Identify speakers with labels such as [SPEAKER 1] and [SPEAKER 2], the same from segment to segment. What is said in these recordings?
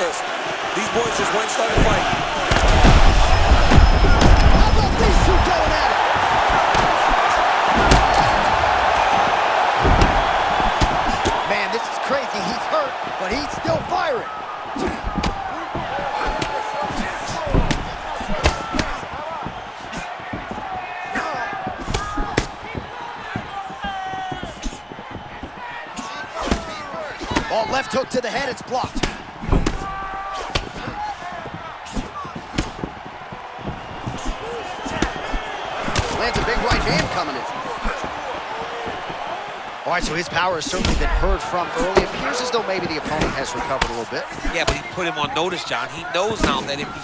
[SPEAKER 1] because these boys just went and started fighting.
[SPEAKER 2] How about these two going at it? Man, this is crazy. He's hurt, but he's still firing. Oh, left hook to the head, it's blocked. Lands a big right hand coming in. All right, so his power has certainly been heard from early. It appears as though maybe the opponent has recovered a little bit.
[SPEAKER 1] Yeah, but he put him on notice, John. He knows now that if he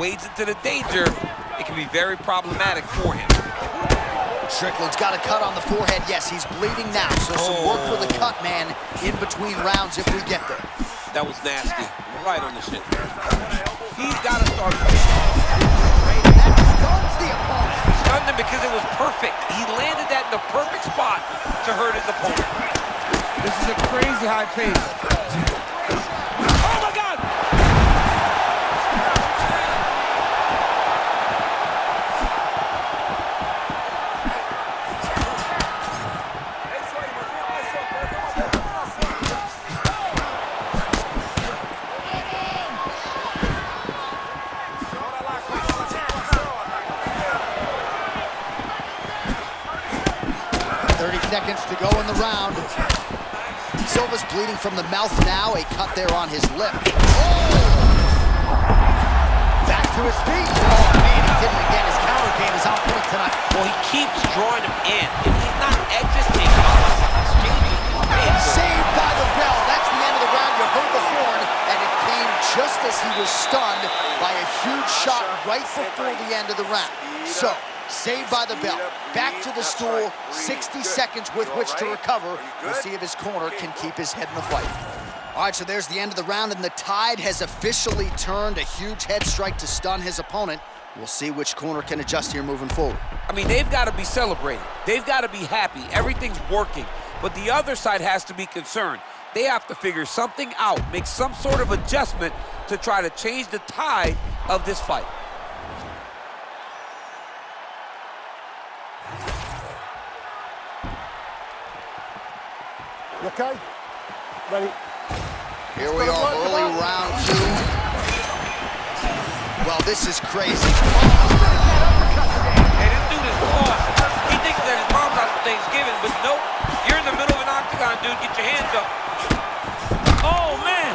[SPEAKER 1] wades into the danger, it can be very problematic for him.
[SPEAKER 2] Strickland's got a cut on the forehead. Yes, he's bleeding now, so some work for the cut man in between rounds if we get there.
[SPEAKER 1] That was nasty. Right on the shin. He's got to start.
[SPEAKER 2] That stuns the opponent.
[SPEAKER 1] Stunned him because it was perfect. He landed that in the perfect spot to hurt his opponent.
[SPEAKER 3] This is a crazy high pace.
[SPEAKER 1] Oh, my God!
[SPEAKER 2] Seconds to go in the round. Silva's bleeding from the mouth now. A cut there on his lip. Oh! Back to his feet. Oh, man, he did it again. His counter game is on point tonight.
[SPEAKER 1] Well, he keeps drawing him in. If he's not existing,
[SPEAKER 2] saved by the bell. That's the end of the round. You heard the horn, and it came just as he was stunned by a huge shot right before the end of the round. So, saved by the bell. Back to the stool, 60 seconds with which to recover. We'll see if his corner can keep his head in the fight. All right, so there's the end of the round, and the tide has officially turned. A huge head strike to stun his opponent. We'll see which corner can adjust here moving forward.
[SPEAKER 1] I mean, they've got to be celebrating. They've got to be happy. Everything's working. But the other side has to be concerned. They have to figure something out, make some sort of adjustment to try to change the tide of this fight.
[SPEAKER 3] You okay? Ready?
[SPEAKER 2] Here we are, early round 2. Well, this is crazy.
[SPEAKER 1] Hey, this dude is lost. He thinks that his mom's out for Thanksgiving, but nope. You're in the middle of an octagon, dude. Get your hands up. Oh, man.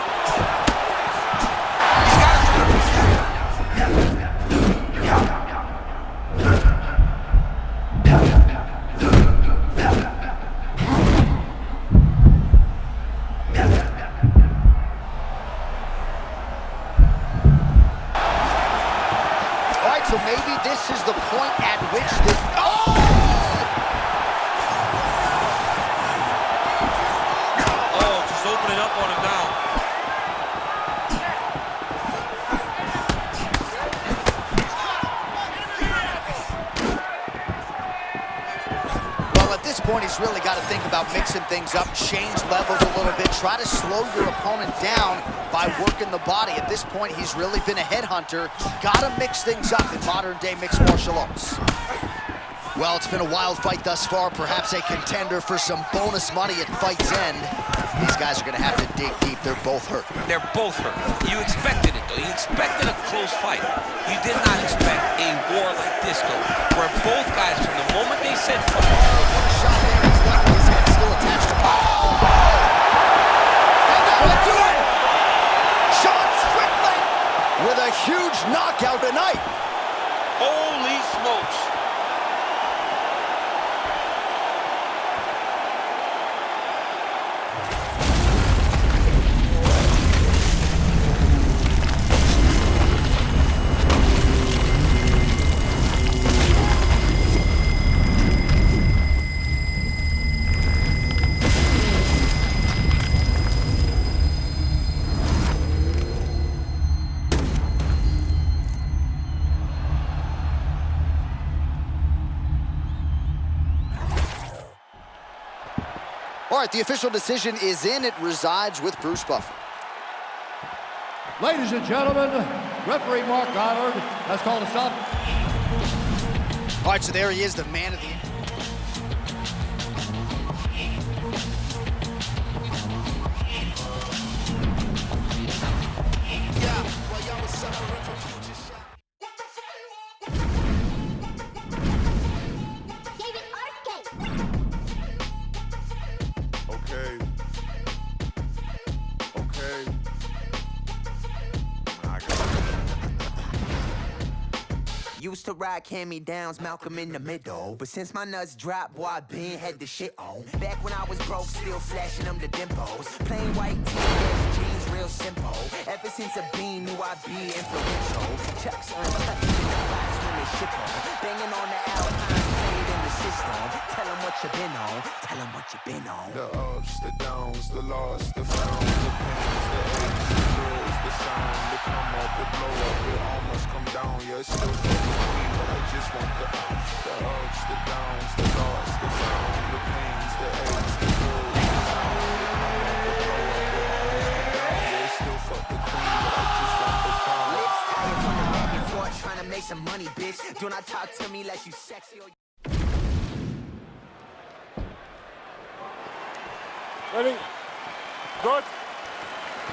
[SPEAKER 2] So maybe this is the point at which this... Oh!
[SPEAKER 1] Oh, just opening up on him now.
[SPEAKER 2] Well, at this point, he's really got to think about mixing things up, change levels a little bit, try to slow your opponent down by working the body. At this point, he's really been a headhunter. Gotta mix things up in modern-day mixed martial arts. Well, it's been a wild fight thus far, perhaps a contender for some bonus money at fight's end. These guys are gonna have to dig deep. They're both hurt.
[SPEAKER 1] They're both hurt. You expected it, though. You expected a close fight. You did not expect a war like this, though, where both guys, from the moment they said fight...
[SPEAKER 2] Shot there, he's got his head still attached to body. And that'll do it! Sean Strickland with a huge knockout tonight.
[SPEAKER 1] Holy smokes.
[SPEAKER 2] All right, the official decision is in. It resides with Bruce Buffer.
[SPEAKER 4] Ladies and gentlemen, referee Mark Goddard has called a stop.
[SPEAKER 2] All right, so there he is, the man of the...
[SPEAKER 5] Used to ride hand-me-downs, Malcolm in the middle. But since my nuts dropped, boy, I been had the shit on. Back when I was broke, still flashing them the dimples. Plain white t-shirts, jeans, real simple. Ever since a bean, knew I'd be influential. Chucks untouched in the box when they ship on. Banging on the Alpine, played in the system. Tell them what you been on, tell them what you been on.
[SPEAKER 6] The ups, the downs, the lost, the found, the pains, the aches, the thrills, the sound, the come up, the blow up, it almost come down, yeah, it's still fucking clean, but I just want the ups, the downs, the lost, the found, the pains, the aches, the thrills, the sound, the come up, the blow up, it almost come down, yeah, it's still fucking clean, but I just want the power.
[SPEAKER 5] Lips tired from the back and forth, trying to make some money, bitch. Do not talk to me like you sexy or...
[SPEAKER 3] Ready? Good.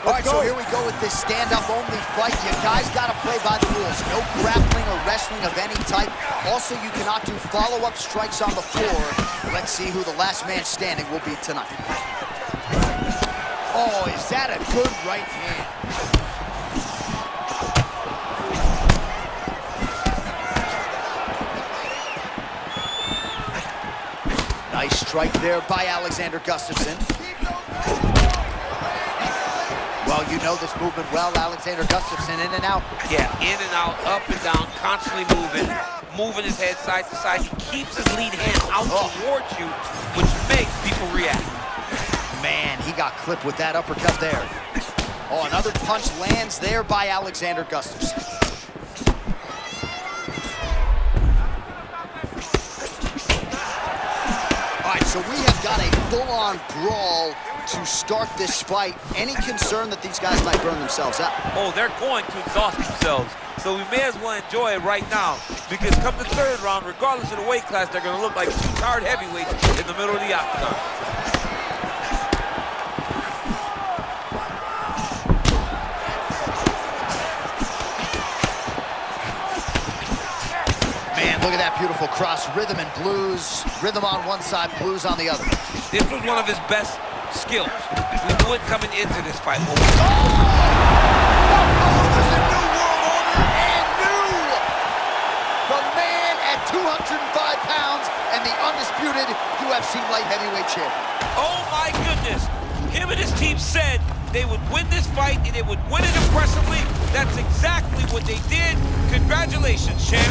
[SPEAKER 2] All right, so here we go with this stand-up only fight. You guys got to play by the rules. No grappling or wrestling of any type. Also, you cannot do follow-up strikes on the floor. Let's see who the last man standing will be tonight. Oh, is that a good right hand? Nice strike there by Alexander Gustafsson. Well, you know this movement well, Alexander Gustafsson, in and out.
[SPEAKER 1] Yeah, in and out, up and down, constantly moving his head side to side. He keeps his lead hand out towards you, which makes people react.
[SPEAKER 2] Man, he got clipped with that uppercut there. Oh, another punch lands there by Alexander Gustafsson. All right, so we have got a full-on brawl to start this fight. Any concern that these guys might burn themselves out?
[SPEAKER 1] Oh, they're going to exhaust themselves. So we may as well enjoy it right now, because come the third round, regardless of the weight class, they're going to look like two tired heavyweights in the middle of the octagon.
[SPEAKER 2] Man, look at that beautiful cross. Rhythm and blues. Rhythm on one side, blues on the other.
[SPEAKER 1] This was one of his best skills. We knew it coming into this fight.
[SPEAKER 2] Oh, there's a new world order and new. The man at 205 pounds and the undisputed UFC light heavyweight champion.
[SPEAKER 1] Oh my goodness. Him and his team said they would win this fight and they would win it impressively. That's exactly what they did. Congratulations, champ.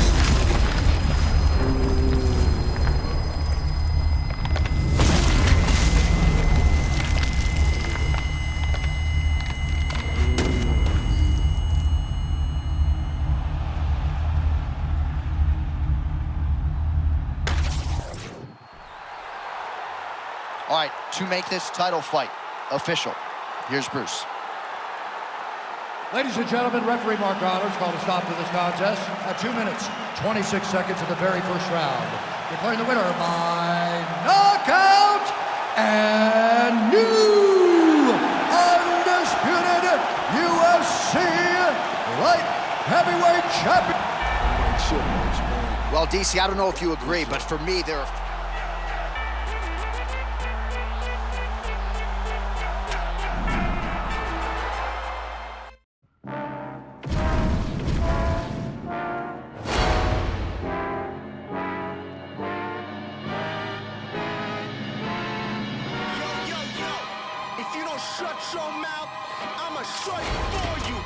[SPEAKER 2] All right, to make this title fight official, here's Bruce.
[SPEAKER 4] Ladies and gentlemen, referee Mark Goddard has called a stop to this contest at 2 minutes, 26 seconds of the very first round. Declaring the winner by knockout and new undisputed UFC light heavyweight champion.
[SPEAKER 2] Well, DC, I don't know if you agree, but for me, there are...
[SPEAKER 6] If you don't shut your mouth, I'ma shut it for you.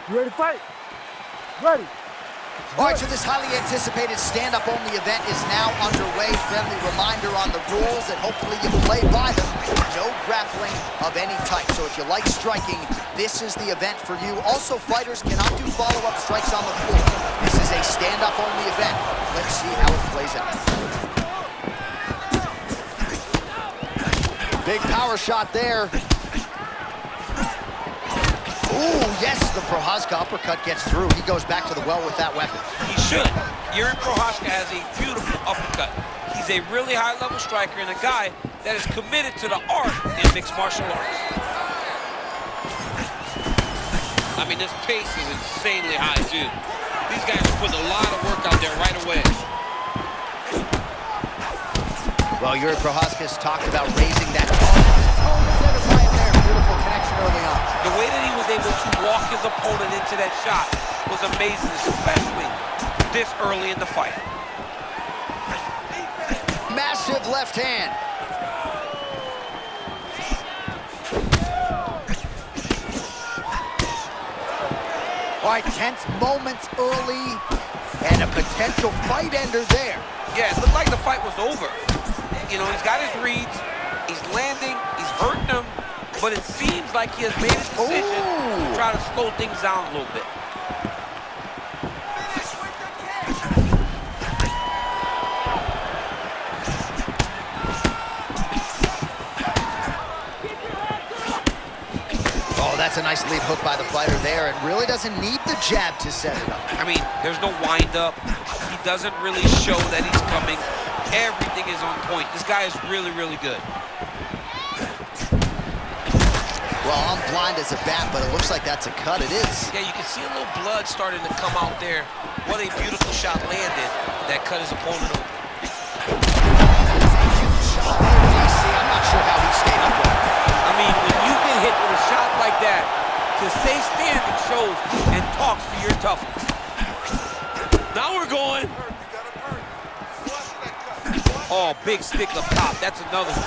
[SPEAKER 3] You ready to fight? Ready.
[SPEAKER 2] All right, so this highly anticipated stand-up only event is now underway. Friendly reminder on the rules that hopefully you play by them. No grappling of any type. So if you like striking, this is the event for you. Also, fighters cannot do follow-up strikes on the floor. This is a stand-up only event. Let's see how it plays out. Big power shot there. Ooh, yes, the Prochazka uppercut gets through. He goes back to the well with that weapon.
[SPEAKER 1] He should. Yuri Prochazka has a beautiful uppercut. He's a really high-level striker and a guy that is committed to the art in mixed martial arts. I mean, this pace is insanely high, too. These guys are putting a lot of work out there right away.
[SPEAKER 2] Well, Yuri Prochazka has talked about raising that beautiful connection early on.
[SPEAKER 1] The way that he was able to walk his opponent into that shot was amazing, especially this early in the fight.
[SPEAKER 2] Massive left hand. All right, tense moments early, and a potential fight ender there.
[SPEAKER 1] Yeah, it looked like the fight was over. You know, he's got his reads, he's landing, he's hurting him, but it seems like he has made a decision to try to slow things down a little bit.
[SPEAKER 2] Oh, that's a nice lead hook by the fighter there, and really doesn't need the jab to set it up.
[SPEAKER 1] I mean, there's no wind-up. He doesn't really show that he's coming. Everything is on point. This guy is really, really good.
[SPEAKER 2] Well, I'm blind as a bat, but it looks like that's a cut. It is.
[SPEAKER 1] Yeah, you can see a little blood starting to come out there. What a beautiful shot landed that cut his opponent over.
[SPEAKER 2] I'm not sure how he stayed up with it.
[SPEAKER 1] I mean, when you get hit with a shot like that, to stay standing shows and talks to your toughness. Now we're going. Oh, big stick up top. That's another one.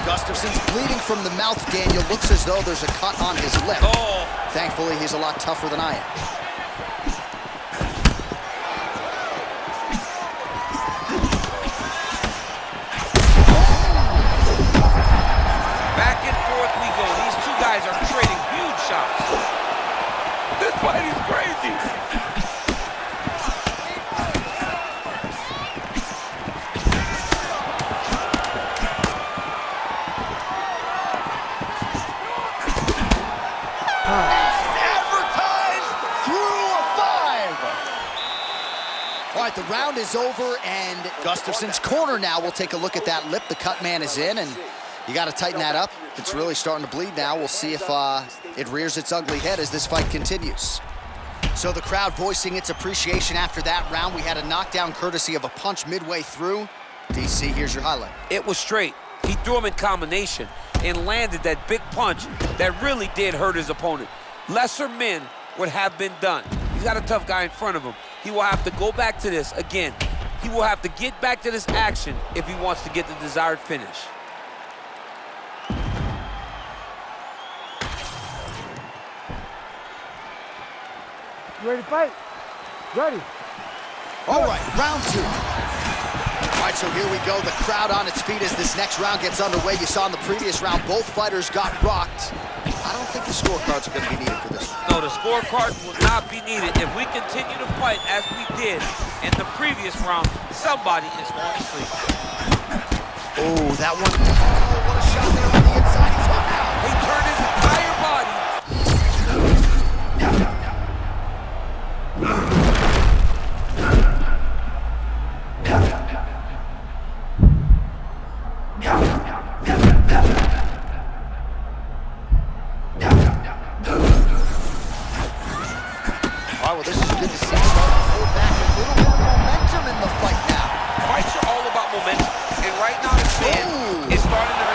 [SPEAKER 2] Gustafson's bleeding from the mouth, Daniel. Looks as though there's a cut on his lip.
[SPEAKER 1] Oh.
[SPEAKER 2] Thankfully, he's a lot tougher than I am.
[SPEAKER 1] Back and forth we go. These two guys are trading huge shots. This fight is crazy.
[SPEAKER 2] Advertised through a 5. All right, the round is over, and Gustafson's corner now. We'll take a look at that lip. The cut man is in, and you got to tighten that up. It's really starting to bleed now. We'll see if it rears its ugly head as this fight continues. So the crowd voicing its appreciation after that round. We had a knockdown courtesy of a punch midway through. DC, here's your highlight.
[SPEAKER 1] It was straight. He threw him in combination and landed that big punch that really did hurt his opponent. Lesser men would have been done. He's got a tough guy in front of him. He will have to go back to this again. He will have to get back to this action if he wants to get the desired finish.
[SPEAKER 3] You ready to fight? Ready.
[SPEAKER 2] All right, round 2. All right, so here we go. The crowd on its feet as this next round gets underway. You saw in the previous round, both fighters got rocked. I don't think the scorecards are going to be needed for this one.
[SPEAKER 1] No, the scorecard will not be needed. If we continue to fight as we did in the previous round, somebody is going to sleep.
[SPEAKER 2] Oh, that one. Oh, what a shot there on the inside. He's hot now.
[SPEAKER 1] He turned his entire body.
[SPEAKER 2] All right, well, this is good to see. Starting to hold back a little bit of momentum in the fight now.
[SPEAKER 1] Fights are all about momentum. And right now, this man is starting to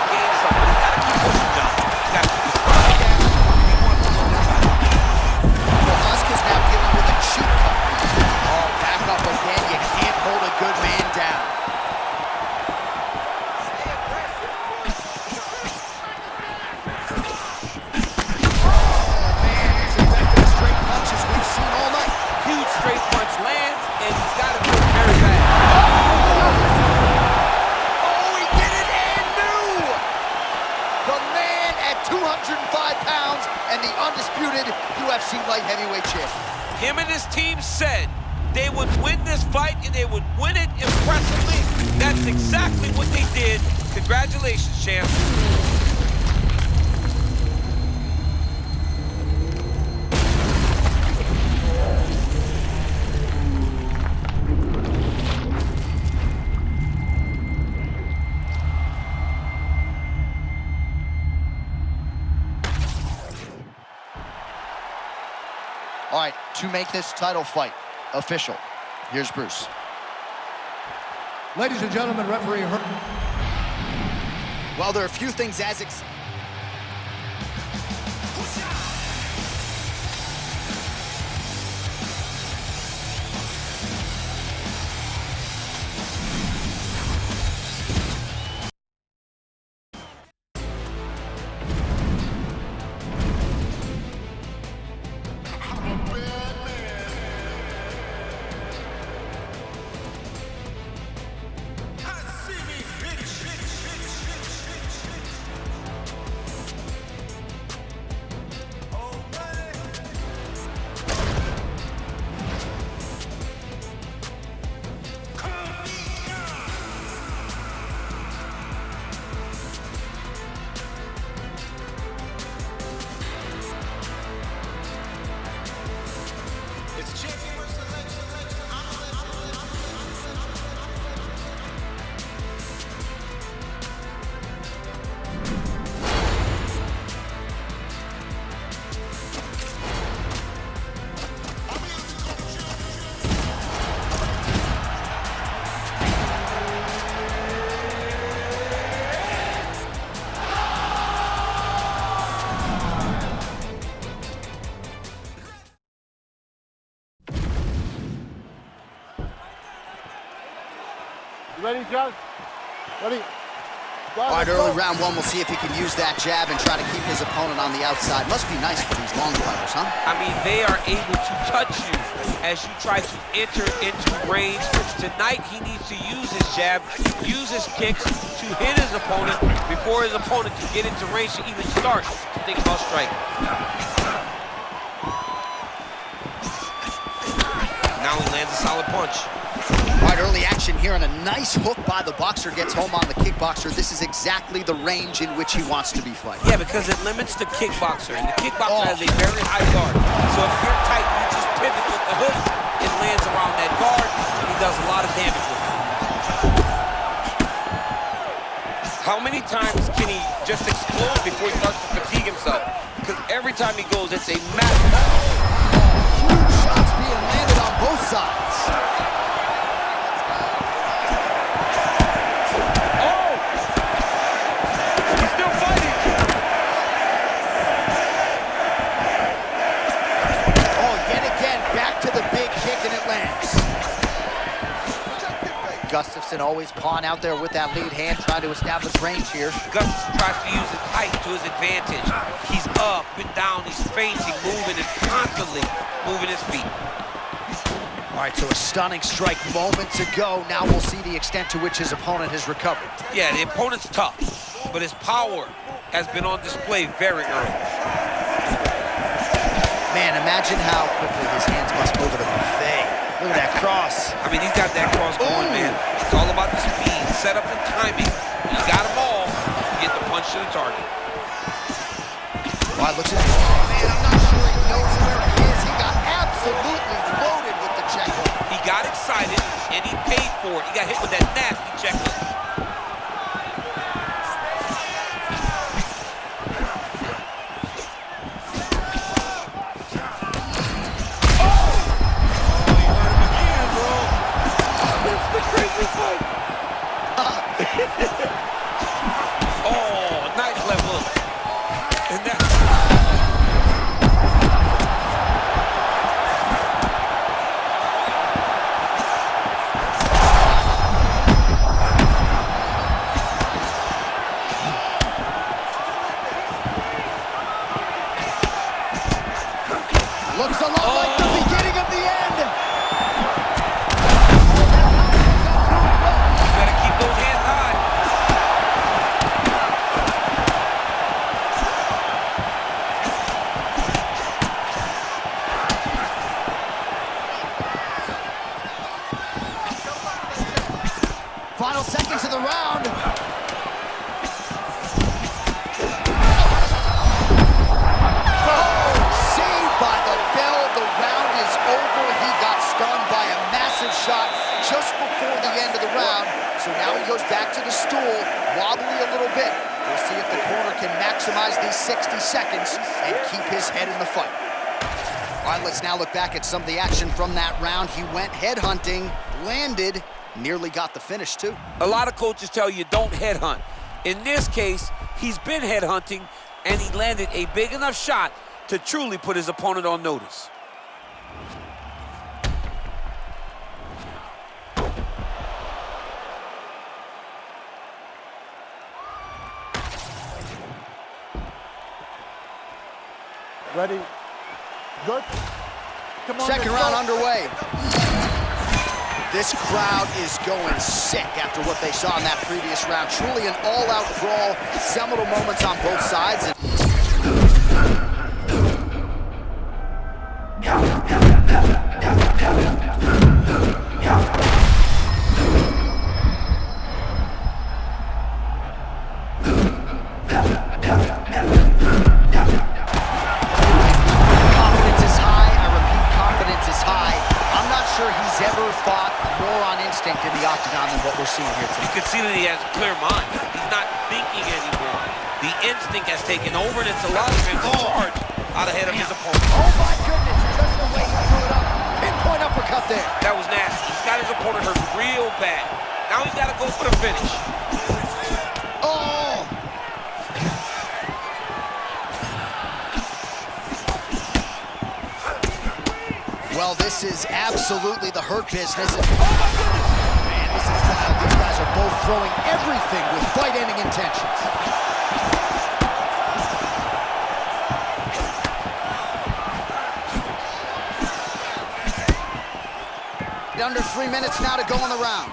[SPEAKER 2] undisputed UFC light heavyweight champion.
[SPEAKER 1] Him and his team said they would win this fight and they would win it impressively. That's exactly what they did. Congratulations, champ.
[SPEAKER 2] All right, to make this title fight official, here's Bruce.
[SPEAKER 4] Ladies and gentlemen, referee
[SPEAKER 2] Well, there are a few things as
[SPEAKER 3] Ready, John? Ready?
[SPEAKER 2] All right, early round one, we'll see if he can use that jab and try to keep his opponent on the outside. Must be nice for these long fighters, huh?
[SPEAKER 1] I mean, they are able to touch you as you try to enter into range. Tonight, he needs to use his jab, use his kicks to hit his opponent before his opponent can get into range to even start to think about striking. Now he lands a solid punch.
[SPEAKER 2] All right, early action here, and a nice hook by the boxer gets home on the kickboxer. This is exactly the range in which he wants to be fighting.
[SPEAKER 1] Yeah, because it limits the kickboxer, and the kickboxer has a very high guard. So if you're tight, you just pivot with the hook, it lands around that guard, and he does a lot of damage with it. How many times can he just explode before he starts to fatigue himself? Because every time he goes, it's a massive...
[SPEAKER 2] Huge shots being landed on both sides. Gustafsson always pawn out there with that lead hand, trying to establish range here.
[SPEAKER 1] Gustafsson tries to use his height to his advantage. He's up and down, he's feinting, moving, and constantly moving his feet.
[SPEAKER 2] All right, so a stunning strike moments ago. Now we'll see the extent to which his opponent has recovered.
[SPEAKER 1] Yeah, the opponent's tough, but his power has been on display very early.
[SPEAKER 2] Man, imagine how quickly his hands must move at a buffet. Look at that cross.
[SPEAKER 1] I mean, he's got that cross going, man. It's all about the speed, setup, and timing. He got them all to get the punch to the target.
[SPEAKER 2] All right, looks at that. Oh, man, I'm not sure he knows where he is. He got absolutely loaded with the check hook.
[SPEAKER 1] He got excited, and he paid for it. He got hit with that nasty check hook. Oh, nice left hook. And that...
[SPEAKER 2] Looks a lot like the beginning of the end.
[SPEAKER 1] You gotta keep those hands high.
[SPEAKER 2] 60 seconds and keep his head in the fight. All right, let's now look back at some of the action from that round. He went headhunting, landed, nearly got the finish too.
[SPEAKER 1] A lot of coaches tell you don't headhunt. In this case, he's been headhunting, and he landed a big enough shot to truly put his opponent on notice.
[SPEAKER 3] Ready? Good? Come on,
[SPEAKER 2] Second
[SPEAKER 3] let's
[SPEAKER 2] round
[SPEAKER 3] go.
[SPEAKER 2] underway. This crowd is going sick after what they saw in that previous round. Truly an all-out brawl, seminal moments on both sides. Confidence is high. I repeat, confidence is high. I'm not sure he's ever fought more on instinct in the octagon than what we're seeing here
[SPEAKER 1] You
[SPEAKER 2] today.
[SPEAKER 1] can see that he has a clear mind. He's not thinking anymore. The instinct has taken over, and it's allowing him to charge out ahead of his opponent.
[SPEAKER 2] Oh my goodness, just the way he threw it up. Pinpoint uppercut there.
[SPEAKER 1] That was nasty. He's got his opponent hurt real bad. Now he's got to go for the finish.
[SPEAKER 2] Oh! Well, this is absolutely the hurt business. Oh my goodness! Man, this is wild. These guys are both throwing everything with fight-ending intentions. Under 3 minutes now to go in the round.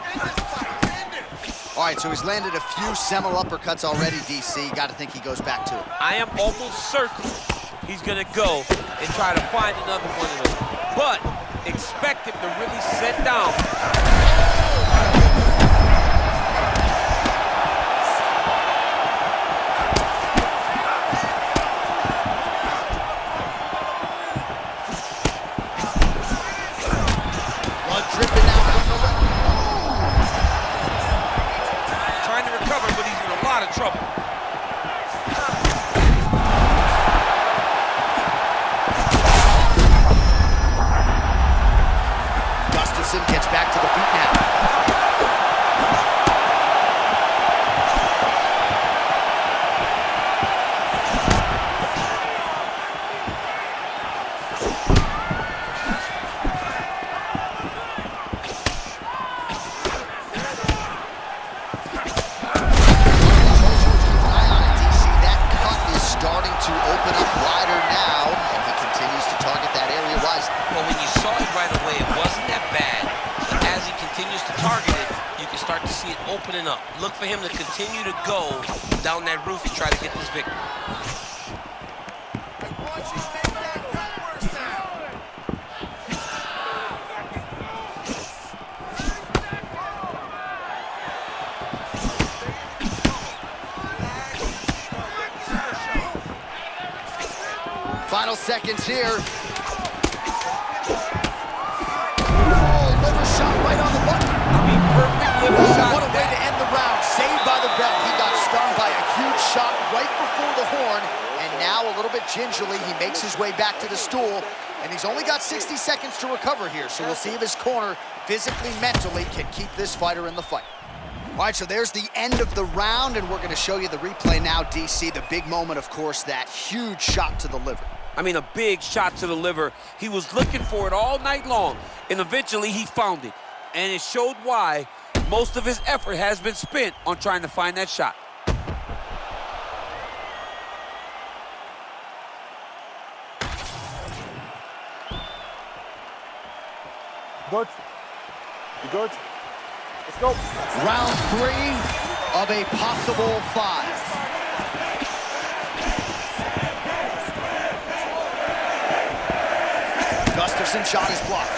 [SPEAKER 2] All right, so he's landed a few seminal uppercuts already, DC. Got to think he goes back to it.
[SPEAKER 1] I am almost certain he's going to go and try to find another one of those. But expect him to really sit down.
[SPEAKER 2] Blood dripping out from the lip.
[SPEAKER 1] Trying to recover, but he's in a lot of trouble.
[SPEAKER 2] Gustafsson gets back to the feet now. Eye on it, DC. That cut is starting to open up wider now, and he continues to target that area wisely.
[SPEAKER 1] Well, when you saw it right away, it wasn't that bad. But as he continues to target it, you can start to see it opening up. Look for him to continue to go down that roof and try to get this victory.
[SPEAKER 2] Final seconds here. Oh, liver shot right on the button.
[SPEAKER 1] I mean, perfect liver shot.
[SPEAKER 2] What a way to end the round. Saved by the bell. He got stung by a huge shot right before the horn. And now, a little bit gingerly, he makes his way back to the stool. And he's only got 60 seconds to recover here. So we'll see if his corner, physically, mentally, can keep this fighter in the fight. All right, so there's the end of the round, and we're going to show you the replay now, DC. The big moment, of course, that huge shot to the liver.
[SPEAKER 1] I mean, a big shot to the liver. He was looking for it all night long, and eventually he found it. And it showed why most of his effort has been spent on trying to find that shot.
[SPEAKER 3] Good? You good? Let's go.
[SPEAKER 2] Round 3 of a possible 5. Gustafsson shot is blocked.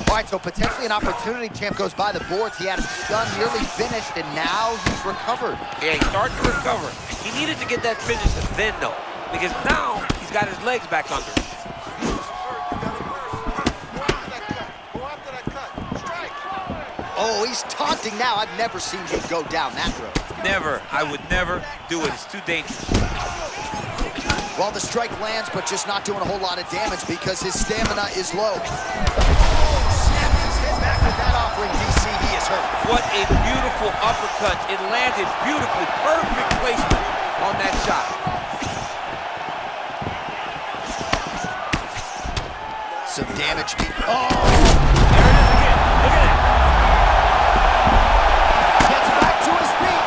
[SPEAKER 2] All right, so so potentially an opportunity. Champ goes by the boards. He had him done, nearly finished, and now he's recovered.
[SPEAKER 1] Yeah, he's starting to recover. He needed to get that finish then, though, because now he's got his legs back under him.
[SPEAKER 2] Oh, he's taunting now. I've never seen him go down that road.
[SPEAKER 1] Never. I would never do it. It's too dangerous.
[SPEAKER 2] Well, the strike lands, but just not doing a whole lot of damage because his stamina is low. Snaps his head back with that offering, DC. He is hurt.
[SPEAKER 1] What a beautiful uppercut. It landed beautifully. Perfect placement on that shot.
[SPEAKER 2] Some damage.
[SPEAKER 1] Oh! There it is again. Look at it.
[SPEAKER 2] Gets back to his feet.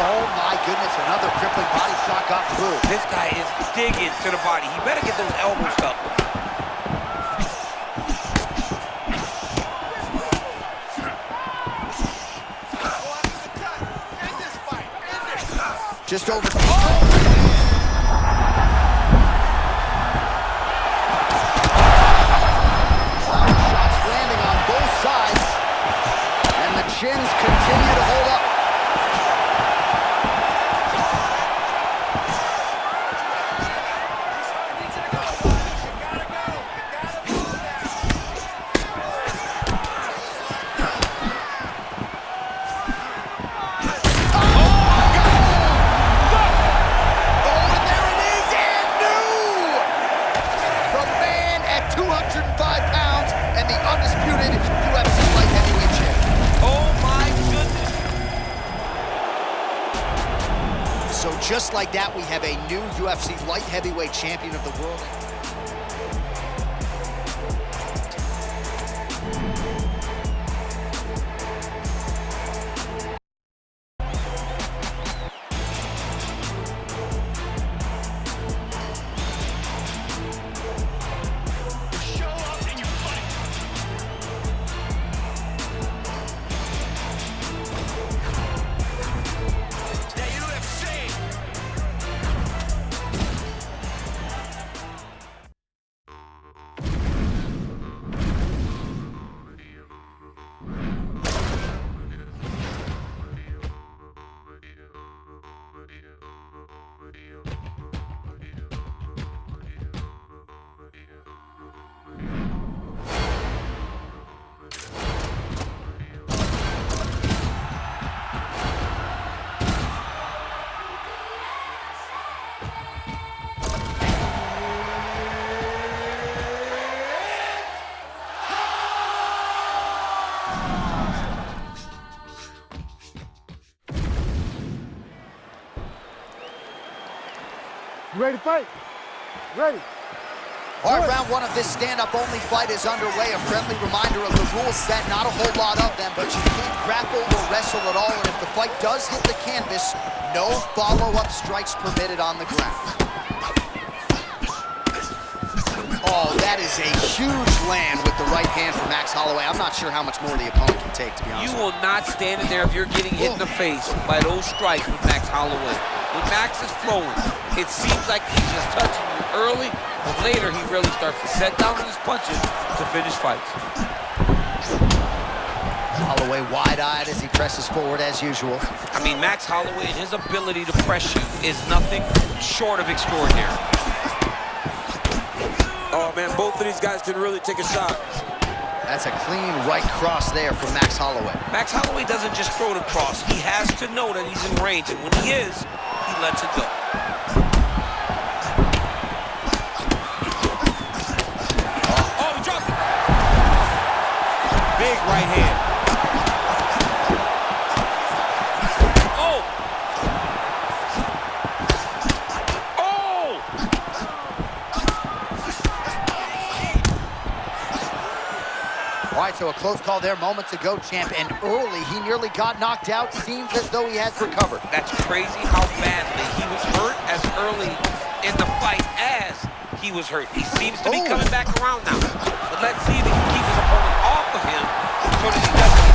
[SPEAKER 2] Oh my goodness, another crippling body shock off through.
[SPEAKER 1] This guy is digging to the body. He better get those elbows up.
[SPEAKER 2] Just over. Oh! Shots landing on both sides, and the chins continue to hold up. So just like that, we have a new UFC light heavyweight champion of the world.
[SPEAKER 3] You ready to fight? Ready.
[SPEAKER 2] All right, round one of this stand-up-only fight is underway. A friendly reminder of the rules set. Not a whole lot of them, but you can't grapple or wrestle at all. And if the fight does hit the canvas, no follow-up strikes permitted on the ground. Oh, that is a huge land with the right hand for Max Holloway. I'm not sure how much more the opponent can take, to be honest.
[SPEAKER 1] You will not stand in there if you're getting hit in the face by those strikes with Max Holloway. When Max is flowing, it seems like he's just touching you early, but later he really starts to set down on his punches to finish fights.
[SPEAKER 2] Holloway wide-eyed as he presses forward as usual.
[SPEAKER 1] I mean, Max Holloway and his ability to press you is nothing short of extraordinary. Oh, man, both of these guys can really take a shot.
[SPEAKER 2] That's a clean right cross there from Max Holloway.
[SPEAKER 1] Max Holloway doesn't just throw the cross. He has to know that he's in range, and when he is, he lets it go. Oh, he dropped it. Big right hand. Oh! Oh!
[SPEAKER 2] All right, so a close call there moments ago, champ, and early he nearly got knocked out. Seems as though he has recovered.
[SPEAKER 1] That's crazy how badly he was hurt as early in the fight as he was hurt. He seems to be coming back around now. But let's see if he can keep his opponent off of him so that he doesn't.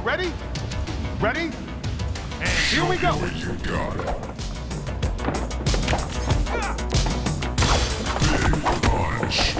[SPEAKER 7] Ready? Ready? And here we go.
[SPEAKER 6] What you got? Big punch.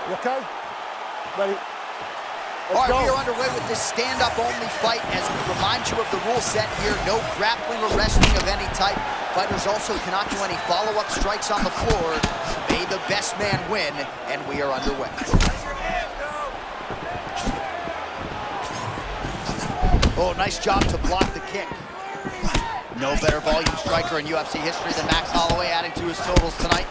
[SPEAKER 3] You okay? Ready?
[SPEAKER 2] All right, we are underway with this stand-up only fight. As we remind you of the rule set here, no grappling or wrestling of any type. Fighters also cannot do any follow-up strikes on the floor. May the best man win, and we are underway. Oh, nice job to block the kick. No better volume striker in UFC history than Max Holloway, adding to his totals tonight.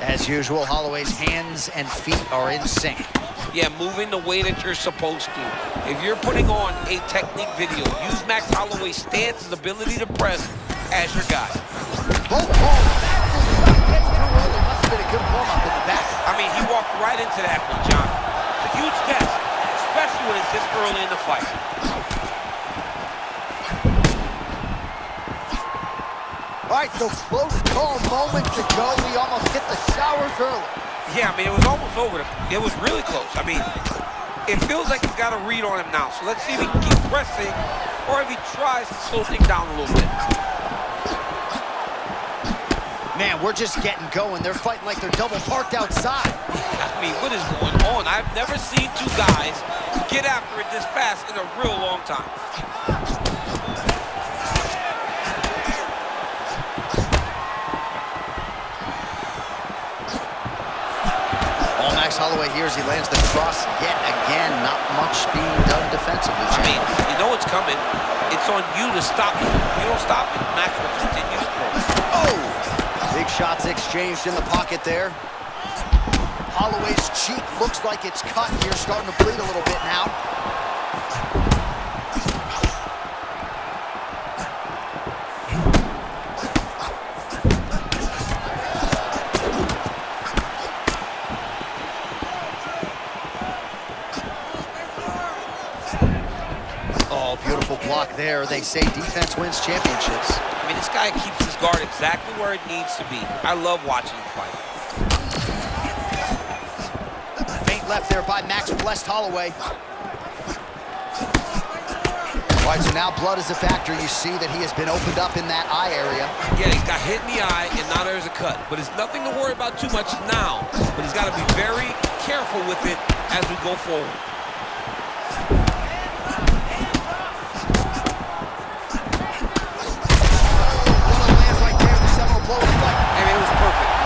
[SPEAKER 2] As usual, Holloway's hands and feet are in sync.
[SPEAKER 1] Yeah, moving the way that you're supposed to. If you're putting on a technique video, use Max Holloway's stance and ability to press as your guy.
[SPEAKER 2] Both balls, that shot gets too early. Must have been a good warm-up in the back.
[SPEAKER 1] I mean, he walked right into that one, John. It's a huge test, especially when it's this early in the fight.
[SPEAKER 2] All right, so close call moments ago. We almost hit the showers early.
[SPEAKER 1] Yeah, I mean, it was almost over. It was really close. I mean, it feels like he's got a read on him now. So let's see if he can keep pressing or if he tries to slow things down a little bit.
[SPEAKER 2] Man, we're just getting going. They're fighting like they're double parked outside.
[SPEAKER 1] I mean, what is going on? I've never seen two guys get after it this fast in a real long time.
[SPEAKER 2] Max Holloway here as he lands the cross yet again. Not much being done defensively.
[SPEAKER 1] I mean, you know it's coming. It's on you to stop it. If you don't stop it, Max will continue to throw.
[SPEAKER 2] Oh! Big shots exchanged in the pocket there. Holloway's cheek looks like it's cut here, starting to bleed a little bit now. Beautiful block there. They say defense wins championships.
[SPEAKER 1] I mean, this guy keeps his guard exactly where it needs to be. I love watching him fight.
[SPEAKER 2] Feint left there by Max blessed Holloway. All right, so now blood is a factor. You see that he has been opened up in that eye area.
[SPEAKER 1] Yeah, he's got hit in the eye, and now there's a cut. But it's nothing to worry about too much now. But he's got to be very careful with it as we go forward.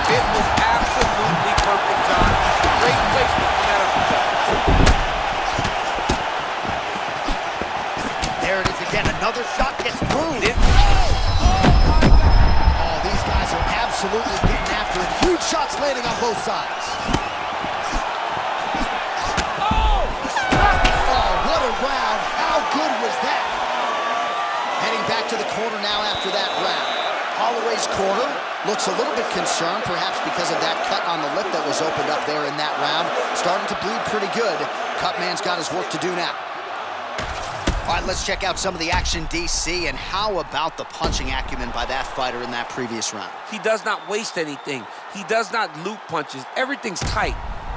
[SPEAKER 1] It was absolutely perfect, John. Great placement from that uppercut.
[SPEAKER 2] There it is again. Another shot gets through. Oh, these guys are absolutely getting after it. Huge shots landing on both sides. Silva's corner looks a little bit concerned, perhaps because of that cut on the lip that was opened up there in that round. Starting to bleed pretty good. Cutman's got his work to do now. All right, let's check out some of the action, DC, and how about the punching acumen by that fighter in that previous round?
[SPEAKER 1] He does not waste anything. He does not loop punches. Everything's tight.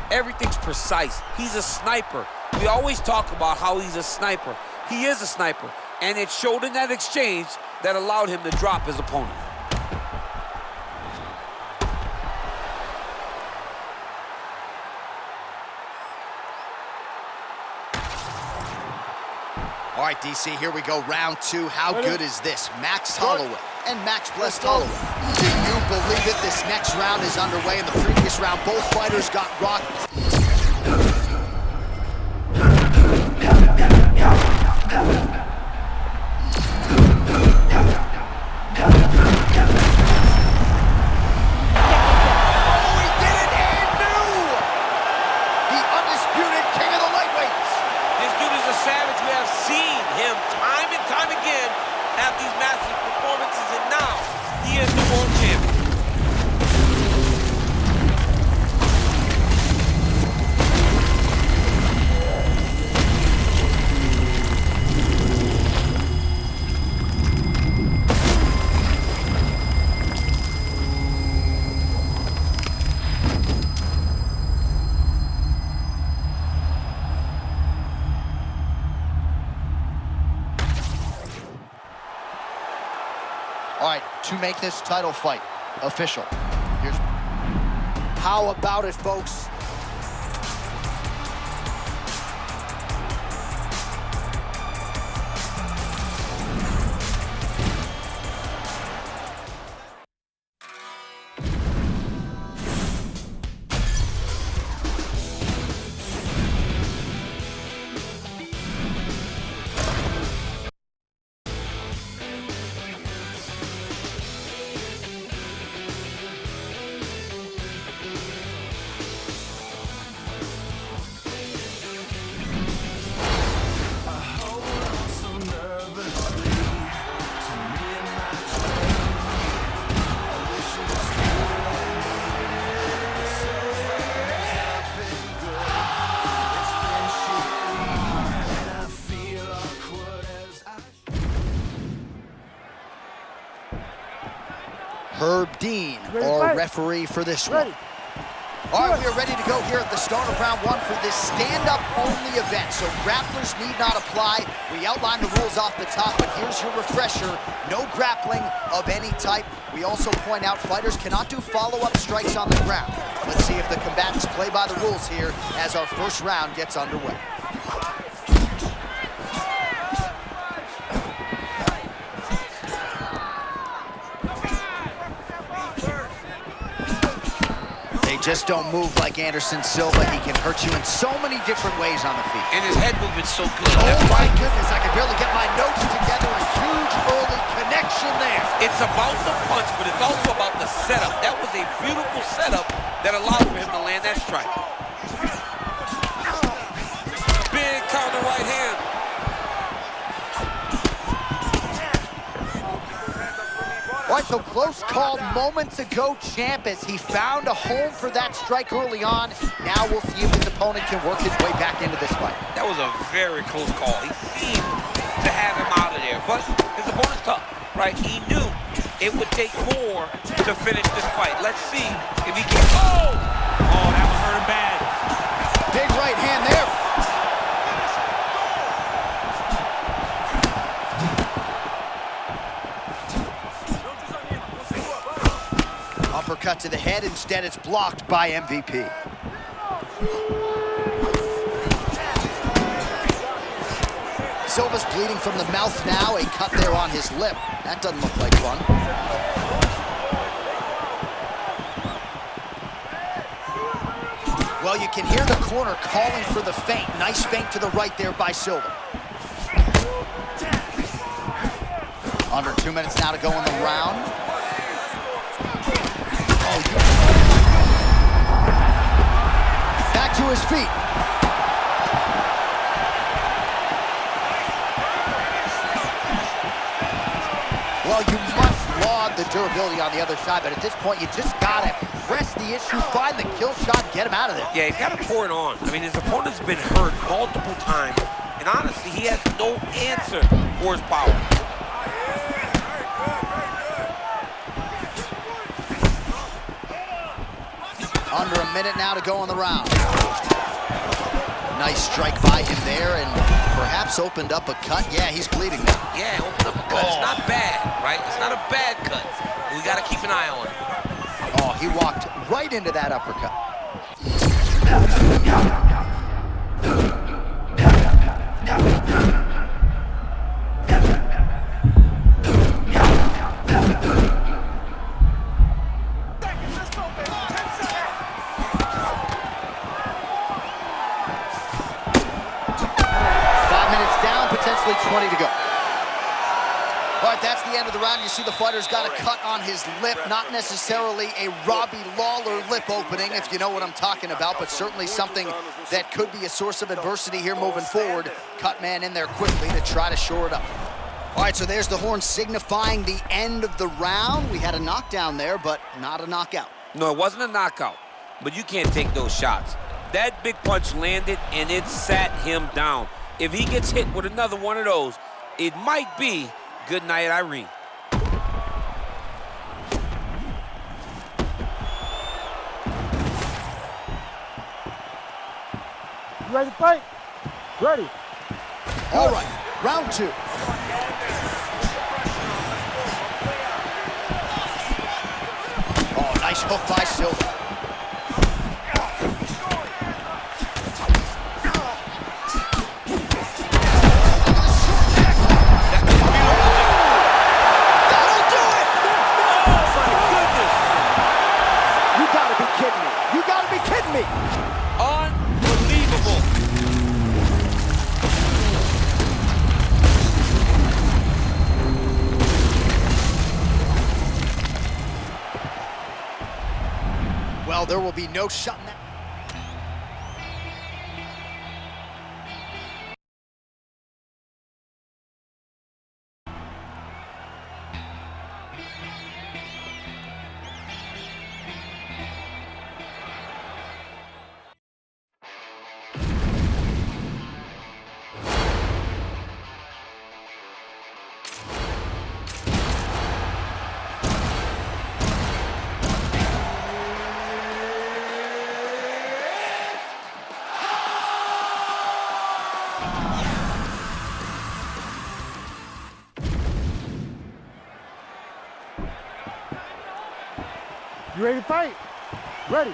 [SPEAKER 1] Everything's precise. He's a sniper. We always talk about how he's a sniper. He is a sniper, and it showed in that exchange that allowed him to drop his opponent.
[SPEAKER 2] All right, DC, here we go, round two. How good is this? Max Holloway and Max Blessed Holloway. Do you believe it? This next round is underway. In the previous round, both fighters got rocked. All right, to make this title fight official, how about it, folks? Herb Dean, our referee for this one. All right, we are ready to go here at the start of round one for this stand-up only event. So grapplers need not apply. We outlined the rules off the top, but here's your refresher. No grappling of any type. We also point out fighters cannot do follow-up strikes on the ground. Let's see if the combatants play by the rules here as our first round gets underway. Just don't move like Anderson Silva. He can hurt you in so many different ways on the feet.
[SPEAKER 1] And his head movement's so good.
[SPEAKER 2] Oh my goodness, I can barely get my notes together. A huge early connection there.
[SPEAKER 1] It's about the punch, but it's also about the setup. That was a beautiful setup that allowed for him to land that strike. Big counter right hand.
[SPEAKER 2] All right, so close call moments ago, champ, as he found a home for that strike early on. Now we'll see if his opponent can work his way back into this fight.
[SPEAKER 1] That was a very close call. He seemed to have him out of there, but his opponent's tough, right? He knew it would take more to finish this fight. Let's see if he can. Oh! Oh, that one hurt him bad.
[SPEAKER 2] Big right hand there. Uppercut to the head, instead it's blocked by MVP. Silva's bleeding from the mouth now, a cut there on his lip. That doesn't look like fun. Well, you can hear the corner calling for the feint. Nice feint to the right there by Silva. Under 2 minutes now to go in the round. Back to his feet. Well, you must laud the durability on the other side, but at this point, you just gotta press the issue, find the kill shot, get him out of there.
[SPEAKER 1] Yeah, he's got to pour it on. I mean, his opponent's been hurt multiple times, and honestly, he has no answer for his power.
[SPEAKER 2] Under a minute now to go in the round. Nice strike by him there, and perhaps opened up a cut. Yeah, he's bleeding now.
[SPEAKER 1] Yeah, opened up a cut. It's not bad, right? It's not a bad cut. We got to keep an eye on it.
[SPEAKER 2] Oh, he walked right into that uppercut. Potentially 20 to go. All right, that's the end of the round. You see the fighter's got a cut on his lip, not necessarily a Robbie Lawler lip opening, if you know what I'm talking about, but certainly something that could be a source of adversity here moving forward. Cut man in there quickly to try to shore it up. All right, so there's the horn signifying the end of the round. We had a knockdown there, but not a knockout.
[SPEAKER 1] No, it wasn't a knockout, but you can't take those shots. That big punch landed, and it sat him down. If he gets hit with another one of those, it might be good night, Irene.
[SPEAKER 3] You ready to fight? Ready.
[SPEAKER 2] All right, round two. Oh, nice hook by Silva.
[SPEAKER 1] Unbelievable.
[SPEAKER 2] Well, there will be no shutting that.
[SPEAKER 3] You ready to fight? Ready.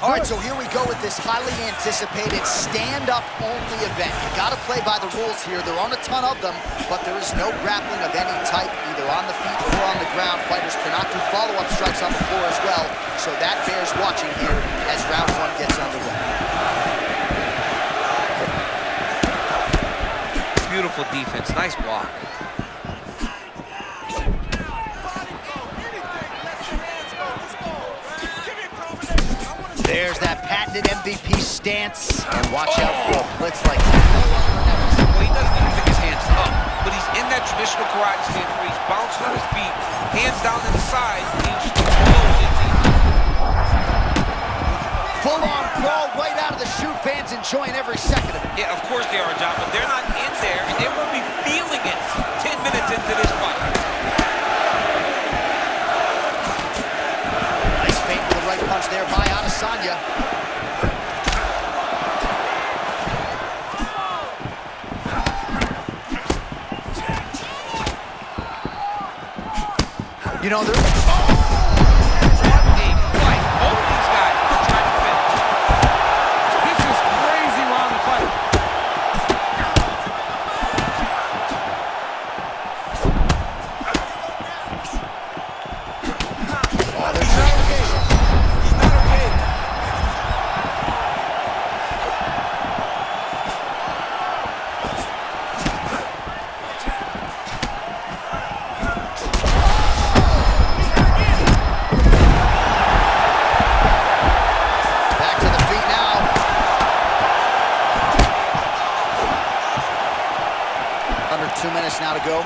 [SPEAKER 2] All right, so here we go with this highly anticipated stand-up only event. You got to play by the rules here. There aren't a ton of them, but there is no grappling of any type, either on the feet or on the ground. Fighters cannot do follow-up strikes on the floor as well, so that bears watching here as round one gets underway.
[SPEAKER 1] Beautiful defense, nice block.
[SPEAKER 2] There's that patented MVP stance, and watch out for a blitz like that.
[SPEAKER 1] Well, he doesn't even pick his hands up, but he's in that traditional karate stance where he's bouncing on his feet, hands down to the side, and he's
[SPEAKER 2] full-on brawl right out of the chute. Fans enjoying every second of it.
[SPEAKER 1] Yeah, of course they are, John, but they're not in there, and they won't be feeling it 10 minutes into this fight.
[SPEAKER 2] Nice feint with the right punch there by Adesanya. You know, there's... Under 2 minutes now to go.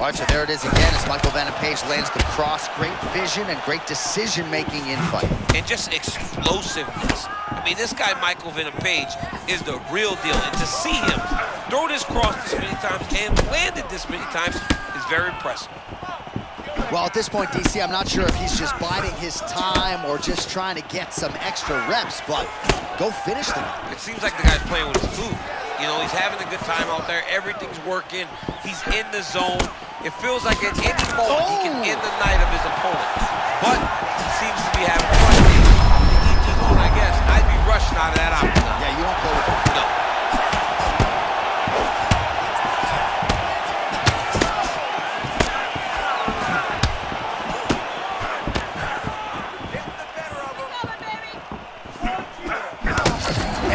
[SPEAKER 2] All right, so there it is again as Michael Venom Page lands the cross. Great vision and great decision-making in fight.
[SPEAKER 1] And just explosiveness. I mean, this guy, Michael Venom Page, is the real deal. And to see him throw this cross this many times and land it this many times is very impressive.
[SPEAKER 2] Well, at this point, DC, I'm not sure if he's just biding his time or just trying to get some extra reps, but go finish them.
[SPEAKER 1] It seems like the guy's playing with his food. You know, he's having a good time out there. Everything's working. He's in the zone. It feels like at any moment he can end the night of his opponent. But he seems to be having fun. To each his own, I guess. I'd be rushing out of that option.
[SPEAKER 2] Yeah, you don't play with him.
[SPEAKER 1] No.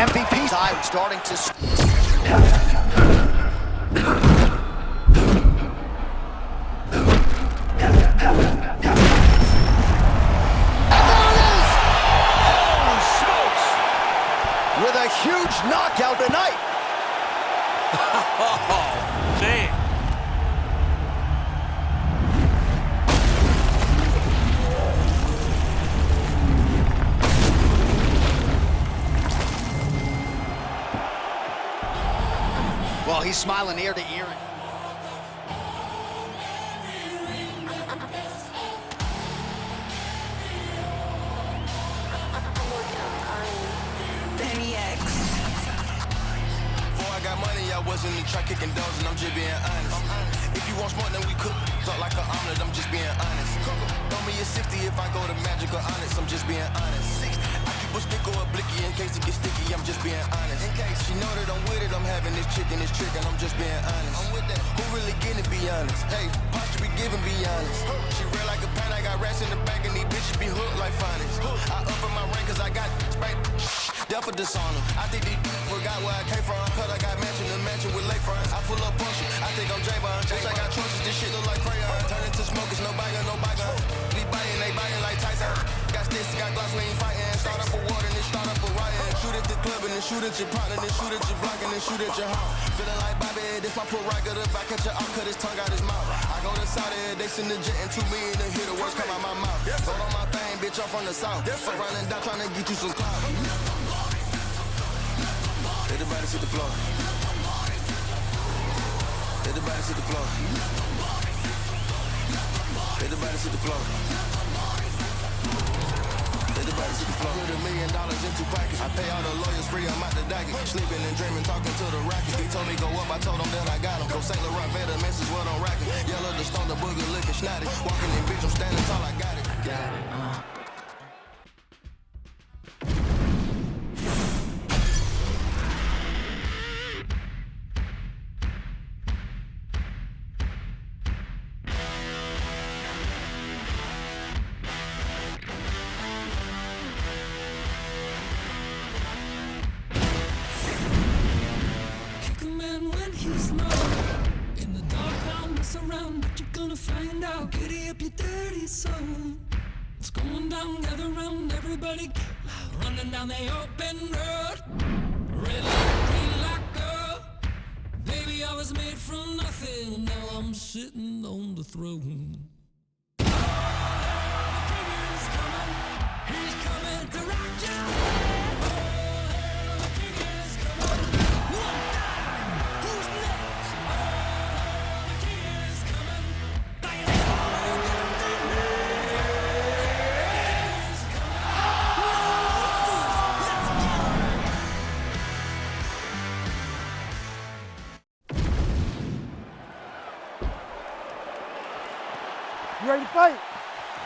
[SPEAKER 2] MVP side starting to... with a huge knockout tonight.
[SPEAKER 1] Oh, man.
[SPEAKER 2] Well, he's smiling ear to ear.
[SPEAKER 6] I was in the track kicking doors and I'm just being honest. If you want smoke, then we cook up like an omelet, I'm just being honest. Throw me a 60 if I go to Magic or Honest, I'm just being honest. I keep a stick or a blicky in case it gets sticky, I'm just being honest. In case she know that I'm with it, I'm having this chicken, this trick, and I'm just being honest. I'm with that. Who really getting, be honest? Hey, posture be giving, be honest. She real like a pan, I got rats in the back and these bitches be hooked like finest. I up in my rank cause I got right. Death for dishonor. I think they forgot where I came from. Cause I got mansion to mansion with lakefronts. I full up puncture. I think I'm J-Bond. Bitch, I got choices. This shit look like crayon. Turn into smokers. No buying, no buying. We buying, they buying like Tyson. Got sticks, got gloves, we ain't fighting. Start up a war, then start up a riot. Shoot at the club and then shoot at your partner. Then shoot at your block and then shoot at your house. Feeling like Bobby, this my prerogative. I catch your out, cut his tongue out his mouth. I go to Saudi, they send the jet and 2 million to hear the words come out my mouth. Go on my thing, bitch, I'm from the south. So running down trying to get you some clout. Everybody sit the floor. Everybody sit the floor. Everybody sit the floor. Everybody sit the floor. Put $1 million in 2 pockets. I pay all the lawyers free, I'm out the docket. Sleeping and dreaming, talking to the Rockets. He told me go up, I told him that I got him. Go St. Laurent, Vader, message what I'm rocking. Yellow the stone, the booger looking snotty. Walking in bitch, I'm standing tall, I got it. Got it,
[SPEAKER 8] around, but you're gonna find out. Giddy up your dirty soul. It's going down, gather round, everybody get loud. Running down the open road. Red light, green light, go. Baby, I was made from nothing. Now I'm sitting on the throne. Oh, the king is coming. He's coming to rock you. Oh, the king is coming. One down. Who's next? Oh, the king is coming.
[SPEAKER 3] You ready to fight?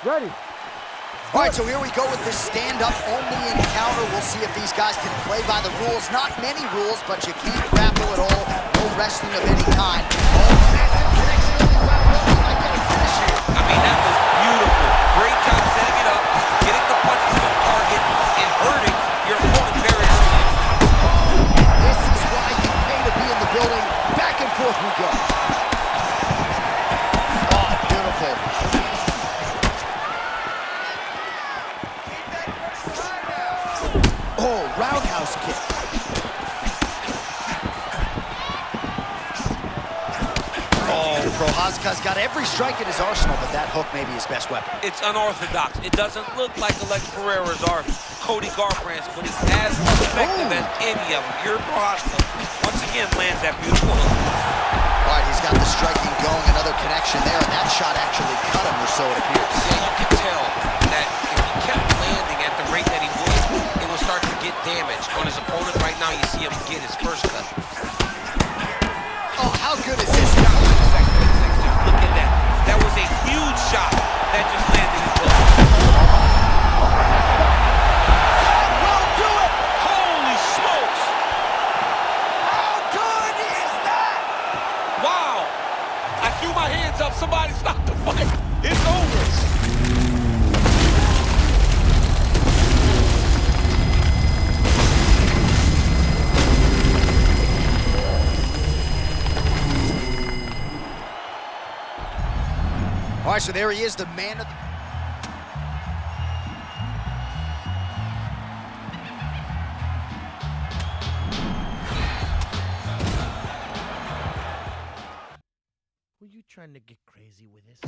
[SPEAKER 3] Ready.
[SPEAKER 2] All right, so here we go with this stand-up only encounter. We'll see if these guys can play by the rules. Not many rules, but you can't grapple at all. No wrestling of any kind.
[SPEAKER 1] I mean, that was beautiful. Great job setting it up, getting the punches on target, and hurting your opponent very early.
[SPEAKER 2] This is why you pay to be in the building. Back and forth we go. Oh, beautiful. Oh, roundhouse kick. Oh, Prochazka America's got every strike in his arsenal, but that hook may be his best weapon.
[SPEAKER 1] It's unorthodox. It doesn't look like Alex Pereira's or Cody Garbrandt's, but he's as effective as any of them. Your Boston, once again, lands that beautiful hook.
[SPEAKER 2] All right, he's got the striking going, another connection there, and that shot actually cut him, or so it appears.
[SPEAKER 1] Yeah, you can tell that if he kept landing at the rate that he would, it would start to get damaged. On his opponent right now, you see him get his first cut.
[SPEAKER 2] Oh, how good is this guy?
[SPEAKER 1] Look at that. That was a huge shot that just landed his hook.
[SPEAKER 2] Will do it!
[SPEAKER 1] Holy smokes!
[SPEAKER 2] How good is that?
[SPEAKER 1] Wow! I threw my hands up. Somebody stop the fight. It's over.
[SPEAKER 2] All right, so there he is, the man of the...
[SPEAKER 9] Were you trying to get crazy with this?